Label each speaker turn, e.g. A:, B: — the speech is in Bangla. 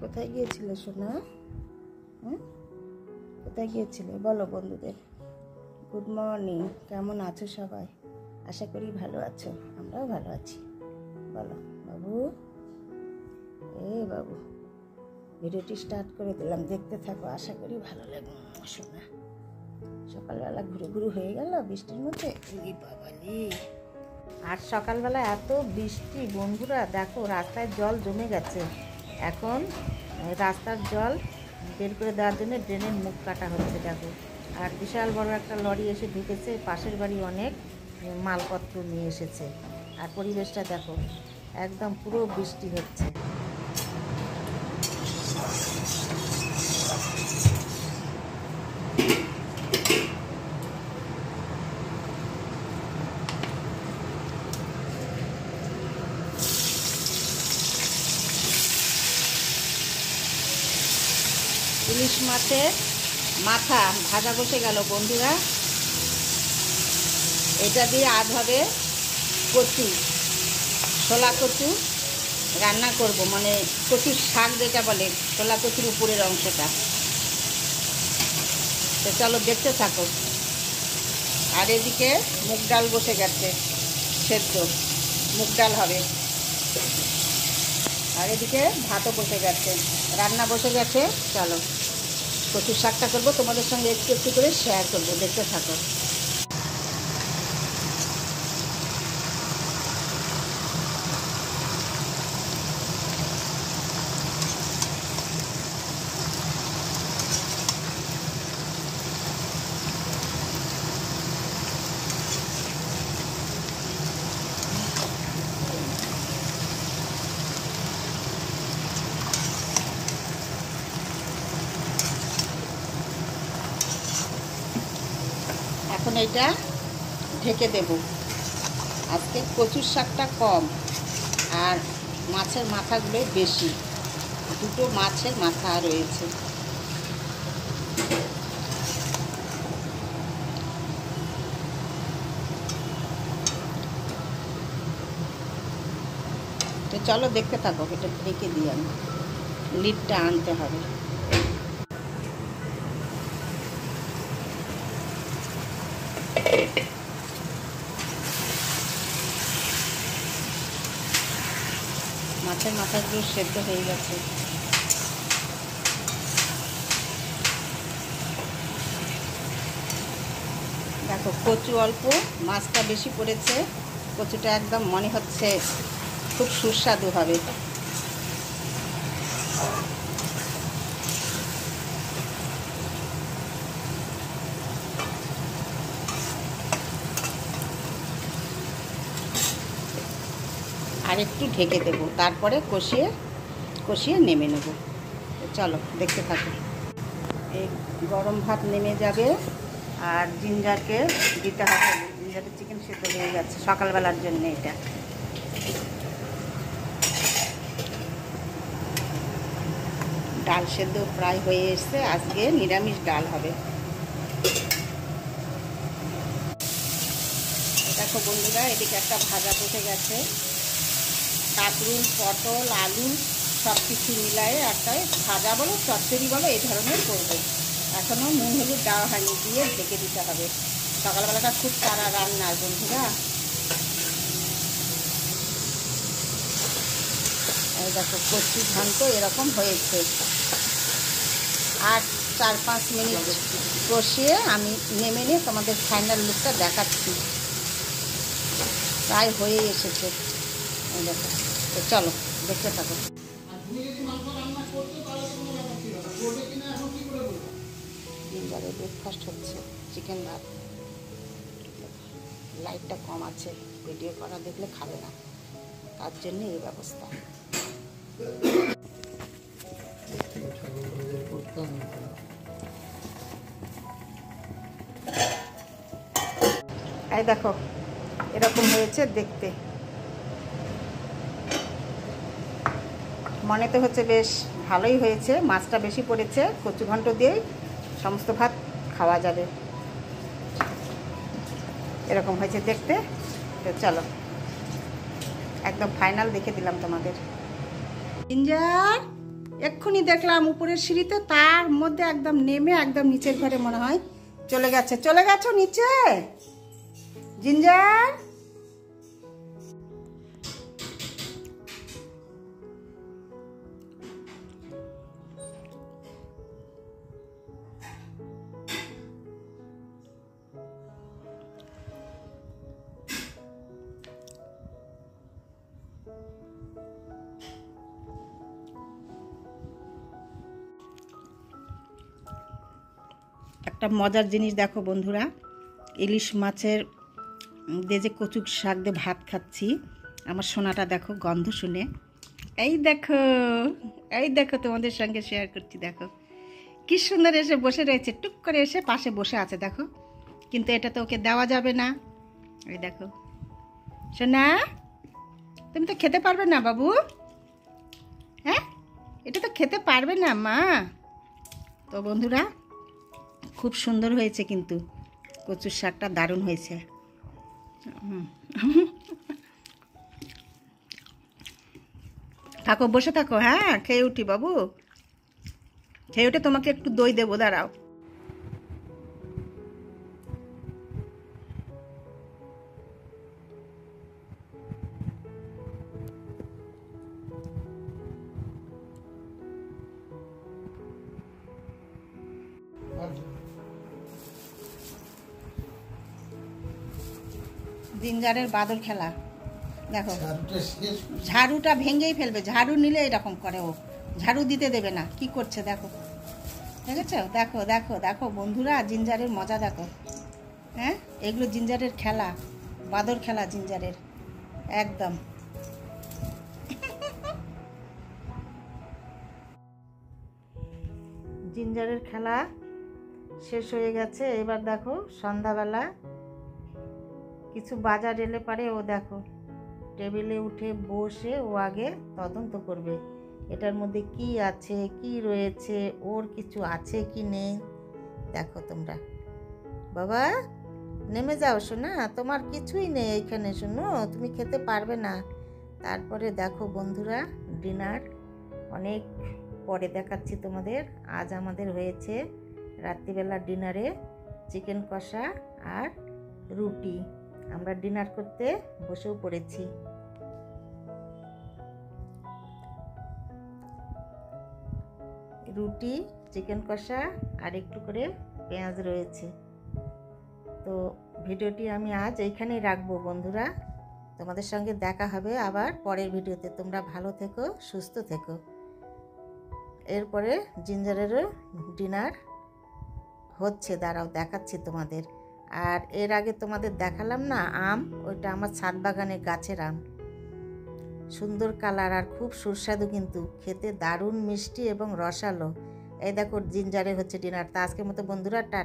A: কোথায় গিয়েছিলে সোনা? কোথায় গিয়েছিলে বলো বন্ধুদের। গুড মর্নিং, কেমন আছো সবাই? আশা করি ভালো আছো, আমরাও ভালো আছি। বলো বাবু। বাবু, ভিডিওটি স্টার্ট করে দিলাম, দেখতে থাকো, আশা করি ভালো লাগবে। সোনা সকালবেলা ঘুরু ঘুরু হয়ে গেল বৃষ্টির মধ্যে। বাবালি, আর সকালবেলা এত বৃষ্টি বন্ধুরা, দেখো রাস্তায় জল জমে গেছে। এখন রাস্তার জল বের করে দেওয়ার জন্য ড্রেনের মুখ কাটা হচ্ছে। দেখো, আর বিশাল বড় একটা লরি এসে ঢুকেছে, পাশের বাড়ি অনেক মালপত্র নিয়ে এসেছে। আর পরিবেশটা দেখো, একদম পুরো বৃষ্টি হচ্ছে। ইলিশ মাছের মাথা ভাজা বসে গেল বন্ধুরা। এটা দিয়ে আজ হবে কচু, ছোলা কচু রান্না করব, মানে কচুর শাক যেটা বলে, ছোলা কচুর উপরের অংশটা। তো চলো দেখতে থাকো। আর এদিকে মুগ ডাল বসে গেছে, সেদ্ধ মুগ ডাল হবে। আর এদিকে ভাতও বসে গেছে, রান্না বসে গেছে। চলো কচুর শাকটা করবো, তোমাদের সঙ্গে একটু একটু করে শেয়ার করবো, দেখতে থাকো। এখন এইটা ঢেকে দেব। আজকে কচুর শাকটা কম আর মাছের মাথাগুলো বেশি, দুটো মাছের মাথা রয়েছে। তো চলো দেখতে থাকো, এটা ঢেকে দিই, আমি লিডটা আনতে হবে। মাছের মাথাগুলো সেদ্ধ হয়ে গেছে। দেখো কচু অল্প, মাছটা বেশি পড়েছে। কচুটা একদম মনে হচ্ছে খুব সুস্বাদু হবে। আর একটু ঢেকে দেব, তারপরে কষিয়ে কষিয়ে নেমে নেব। চলো দেখতে থাকো। এই গরম ভাত নেমে যাবে, আর জিঞ্জারকে দিতে হবে। জিঞ্জারের চিকেন সেদ্ধ হয়ে গেছে সকালবেলার জন্য। এটা ডাল সেদ্ধ প্রায় হয়ে এসছে, আজকে নিরামিষ ডাল হবে। দেখো বন্ধুরা, এদিকে একটা ভাজা বসে গেছে। কাঁকরুল, পটল, আলু সব কিছু মিলায়ে একটা ভাজা বলো, চচ্চড়ি বলো, এই ধরনের করবো। এখনও নুন হলুদ দেওয়া হয়নি, দিয়ে ঢেকে দিতে হবে। সকালবেলাটা খুব তাড়া রান্নার বন্ধুরা। এই দেখো কচু ঘন্ট এরকম হয়েছে। আর 4-5 মিনিট কষিয়ে আমি নেমে নিয়ে তোমাদের ফাইনাল লুকটা দেখাচ্ছি। প্রায় হয়ে এসেছে, এই দেখো। তো চলো দেখতে থাকো। জিঞ্জারে ব্রেকফাস্ট হচ্ছে, চিকেন ভাত। লাইটটা কম আছে, ভিডিও করা দেখলে খাবে না, তার জন্য এই ব্যবস্থা। এই দেখো এরকম হয়েছে দেখতে। মনে তো হচ্ছে বেশ ভালোই হয়েছে, মাছটা বেশি পড়েছে। কচু ঘন্ট দিয়েই সমস্ত ভাত খাওয়া যাবে, এরকম হয়েছে দেখতে। তো চলো একদম ফাইনাল দেখে দিলাম তোমাদের। জিঞ্জার এক্ষুনি দেখলাম উপরের সিঁড়িতে, তার মধ্যে একদম নেমে একদম নিচের ঘরে মনে হয় চলে গেছো নিচে জিঞ্জার। একটা মজার জিনিস দেখো বন্ধুরা, ইলিশ মাছের দিয়ে যে কচু শাক দিয়ে ভাত খাচ্ছি, আমার সোনাটা দেখো গন্ধ শুনে এই দেখো তোমাদের সঙ্গে শেয়ার করছি। দেখো কি সুন্দর এসে বসে রয়েছে, টুক করে এসে পাশে বসে আছে দেখো, কিন্তু এটা তো ওকে দেওয়া যাবে না। এই দেখো সোনা, তুমি তো খেতে পারবে না বাবু, হ্যাঁ এটা তো খেতে পারবে না মা। তো বন্ধুরা খুব সুন্দর হয়েছে, কিন্তু কচুর শাকটা দারুণ হয়েছে। থাকো, বসে থাকো, হ্যাঁ খেয়ে উঠি বাবু, খেয়ে উঠে তোমাকে একটু দই দেবো, দাঁড়াও। জিঞ্জারের বাদর খেলা দেখো, ঝাড়ুটা ভেঙেই ফেলবে, ঝাড়ু নিলে এরকম করে, ও ঝাড়ু দিতে দেবে না, কি করছে দেখো, দেখেছো? দেখো দেখো দেখো বন্ধুরা, জিঞ্জারের মজা দেখো। হ্যাঁ এগুলো জিঞ্জারের খেলা, বাদর খেলা জিঞ্জারের একদম। জিঞ্জারের খেলা শেষ হয়ে গেছে। এবার দেখো সন্ধ্যাবেলা কিছু বাজার এলে পারে, ও দেখো টেবিলে উঠে বসে ও আগে তদন্ত করবে এটার মধ্যে কি আছে, কি রয়েছে, ওর কিছু আছে কি নেই। দেখো তোমরা, বাবা নেমে যাও শোনা, তোমার কিছুই নেই এইখানে, শোনো তুমি খেতে পারবে না। তারপরে দেখো বন্ধুরা, ডিনার অনেক পরে দেখাচ্ছি তোমাদের। আজ আমাদের হয়েছে রাত্রিবেলা ডিনারে চিকেন কষা আর রুটি। আমরা ডিনার করতে বসেও পড়েছি। রুটি, চিকেন কষা আর একটু করে পেঁয়াজ রয়েছে। তো ভিডিওটি আমি আজ এইখানেই রাখবো বন্ধুরা, তোমাদের সঙ্গে দেখা হবে আবার পরের ভিডিওতে। তোমরা ভালো থেকো, সুস্থ থেকো। এরপরে জিঞ্জারেরও ডিনার হচ্ছে, দাঁড়াও দেখাচ্ছি তোমাদের। আর এর আগে তোমাদের দেখালাম না আম, ওইটা আমার ছাদ বাগানের গাছের আম, সুন্দর কালার আর খুব সুস্বাদু, কিন্তু খেতে দারুণ মিষ্টি এবং রসালো। এই দেখো জিঞ্জারে হচ্ছে ডিনার। তা আজকের মতো বন্ধুরা টাটা।